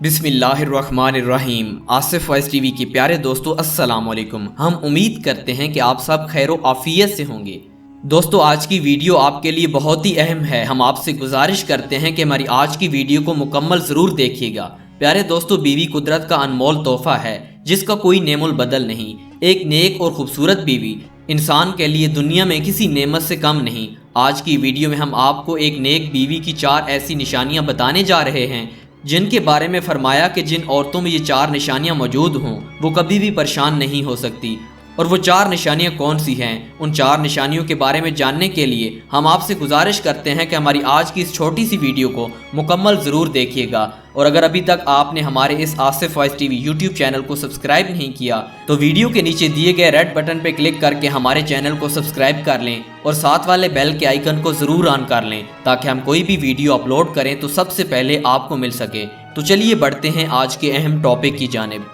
बिस्मिल्लाहिर्रहमानिर्रहीम। Asif voice TV के प्यारे दोस्तों, अस्सलाम वालेकुम। हम उम्मीद करते हैं कि आप सब खैर व आफियत से होंगे। दोस्तों, आज की वीडियो आपके लिए बहुत ही अहम है। हम आपसे गुजारिश करते हैं कि हमारी आज की वीडियो को मुकम्मल ज़रूर देखिएगा। प्यारे दोस्तों, बीवी कुदरत का अनमोल तोहफा है जिसका कोई नेमुल बदल नहीं। एक नेक और खूबसूरत बीवी इंसान के लिए दुनिया में किसी नेमत से कम नहीं। आज की वीडियो में हम आपको एक नेक बीवी की 4 ऐसी निशानियां बताने जा रहे हैं जिनके बारे में फरमाया कि जिन औरतों में ये 4 निशानियां मौजूद हों वो कभी भी परेशान नहीं हो सकती। और वो 4 निशानियां कौन सी हैं, उन 4 निशानियों के बारे में जानने के लिए हम आपसे गुजारिश करते हैं कि हमारी आज की इस छोटी सी वीडियो को मुकम्मल ज़रूर देखिएगा। और अगर अभी तक आपने हमारे इस Asif voice TV YouTube channel को सब्सक्राइब नहीं किया तो वीडियो के नीचे दिए गए रेड बटन पर क्लिक करके हमारे चैनल को सब्सक्राइब कर लें और साथ वाले बेल के आइकन को ज़रूर ऑन कर लें ताकि हम कोई भी वीडियो अपलोड करें तो सबसे पहले आपको मिल सके। तो चलिए बढ़ते हैं आज के अहम टॉपिक की जानिब।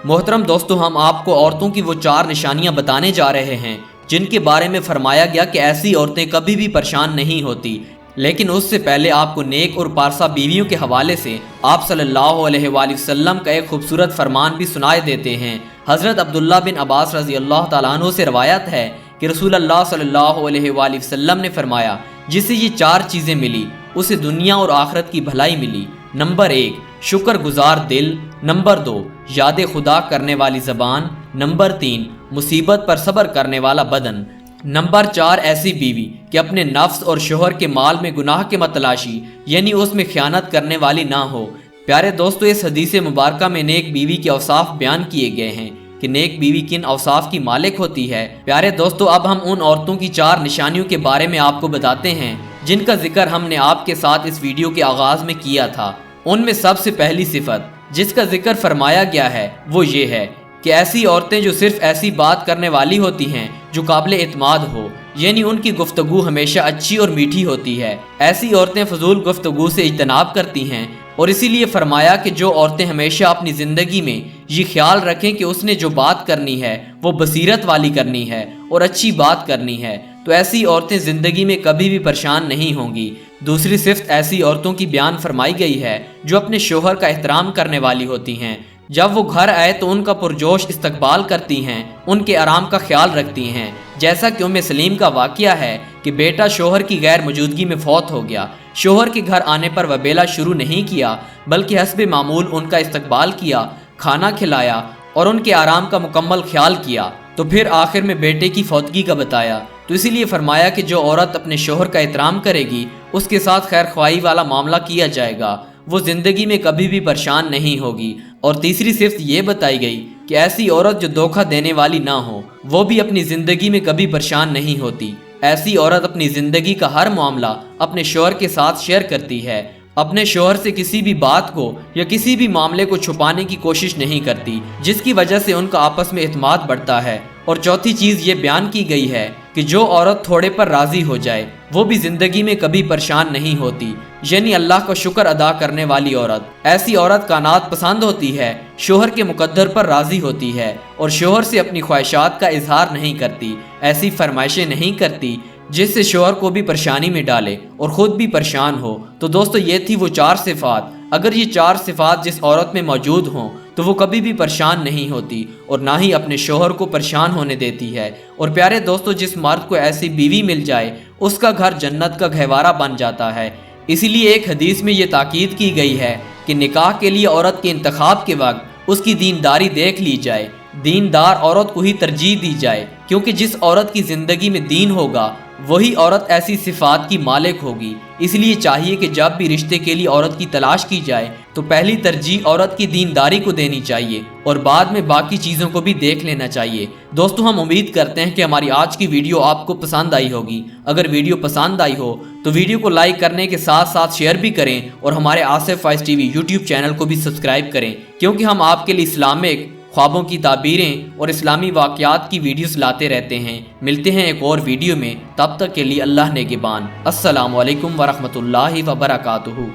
मोहतरम दोस्तों, हम आपको औरतों की वो 4 निशानियां बताने जा रहे हैं जिनके बारे में फरमाया गया कि ऐसी औरतें कभी भी परेशान नहीं होती। लेकिन उससे पहले आपको नेक और पारसा बीवियों के हवाले से आप सल्लल्लाहु अलैहि वसल्लम का एक खूबसूरत फरमान भी सुनाए देते हैं। हज़रत अब्दुल्ला बिन अब्बास रज़ी अल्लाह तआला अन्हु से रवायत है कि रसूल अल्लाह सल्लल्लाहु अलैहि वसल्लम ने फरमाया, जिसे ये 4 चीज़ें मिली उसे दुनिया और आखिरत की भलाई मिली। नंबर 1, शुक्रगुजार दिल। नंबर 2, याद खुदा करने वाली ज़बान। नंबर 3, मुसीबत पर सब्र करने वाला बदन। नंबर 4, ऐसी बीवी कि अपने नफ्स और शोहर के माल में गुनाह के मतलाशी यानी उसमें ख़यानत करने वाली ना हो। प्यारे दोस्तों, इस हदीस मुबारक में नेक बीवी के औसाफ बयान किए गए हैं कि नेक बीवी किन औसाफ की मालिक होती है। प्यारे दोस्तों, अब हम उन औरतों की 4 निशानियों के बारे में आपको बताते हैं जिनका जिक्र हमने आपके साथ इस वीडियो के आगाज़ में किया था। उनमें सबसे पहली सिफत जिसका जिक्र फरमाया गया है वो ये है कि ऐसी औरतें जो सिर्फ ऐसी बात करने वाली होती हैं जो काबिल एतमाद हो, यानी उनकी गुफ्तगू हमेशा अच्छी और मीठी होती है। ऐसी औरतें फजूल गुफ्तगू से इज्तनाब करती हैं और इसीलिए फरमाया कि जो औरतें हमेशा अपनी ज़िंदगी में ये ख्याल रखें कि उसने जो बात करनी है वो बसीरत वाली करनी है और अच्छी बात करनी है, तो ऐसी औरतें ज़िंदगी में कभी भी परेशान नहीं होंगी। दूसरी सिफ्त ऐसी औरतों की बयान फरमाई गई है जो अपने शोहर का एहतराम करने वाली होती हैं। जब वो घर आए तो उनका पुरजोश इस्तकबाल करती हैं, उनके आराम का ख्याल रखती हैं। जैसा कि उम्मे सलीम का वाक़या है कि बेटा शोहर की गैर मौजूदगी में फौत हो गया। शोहर के घर आने पर वबेला शुरू नहीं किया बल्कि हस्बे मामूल उनका इस्तकबाल किया, खाना खिलाया और उनके आराम का मुकम्मल ख्याल किया। तो फिर आखिर में बेटे की फौतगी का बताया। तो इसीलिए फरमाया कि जो औरत अपने शोहर का एहतराम करेगी उसके साथ खैर ख्वाही वाला मामला किया जाएगा, वो ज़िंदगी में कभी भी परेशान नहीं होगी। और तीसरी सिफ्त ये बताई गई कि ऐसी औरत जो धोखा देने वाली ना हो वो भी अपनी ज़िंदगी में कभी परेशान नहीं होती। ऐसी औरत अपनी ज़िंदगी का हर मामला अपने शोहर के साथ शेयर करती है, अपने शोहर से किसी भी बात को या किसी भी मामले को छुपाने की कोशिश नहीं करती, जिसकी वजह से उनका आपस में एतमाद बढ़ता है। और चौथी चीज़ ये बयान की गई है कि जो औरत थोड़े पर राज़ी हो जाए वो भी ज़िंदगी में कभी परेशान नहीं होती, यानी अल्लाह का शुक्र अदा करने वाली औरत। ऐसी औरत कानात पसंद होती है, शोहर के मुकद्दर पर राज़ी होती है और शोहर से अपनी ख्वाहिशात का इजहार नहीं करती, ऐसी फरमाइशें नहीं करती जिससे शोहर को भी परेशानी में डाले और ख़ुद भी परेशान हो। तो दोस्तों, ये थी वो 4 सिफ़ात। अगर ये 4 सिफ़ात जिस औरत में मौजूद हों तो वो कभी भी परेशान नहीं होती और ना ही अपने शोहर को परेशान होने देती है। और प्यारे दोस्तों, जिस मर्द को ऐसी बीवी मिल जाए उसका घर जन्नत का गहवारा बन जाता है। इसीलिए एक हदीस में ये ताकीद की गई है कि निकाह के लिए औरत के इंतखाब के वक्त उसकी दीनदारी देख ली जाए, दीनदार औरत को ही तरजीह दी जाए, क्योंकि जिस औरत की ज़िंदगी में दीन होगा वही औरत ऐसी सिफात की मालिक होगी। इसलिए चाहिए कि जब भी रिश्ते के लिए औरत की तलाश की जाए तो पहली तरजीह औरत की दीनदारी को देनी चाहिए और बाद में बाकी चीज़ों को भी देख लेना चाहिए। दोस्तों, हम उम्मीद करते हैं कि हमारी आज की वीडियो आपको पसंद आई होगी। अगर वीडियो पसंद आई हो तो वीडियो को लाइक करने के साथ साथ शेयर भी करें और हमारे Asif voice TV YouTube channel को भी सब्सक्राइब करें, क्योंकि हम आपके लिए इस्लामिक ख्वाबों की ताबीरें और इस्लामी वाक़यात की वीडियोस लाते रहते हैं। मिलते हैं एक और वीडियो में, तब तक के लिए अल्लाह नेगेबान। अस्सलामु अलैकुम वरहमतुल्लाहि वबरकातुहू।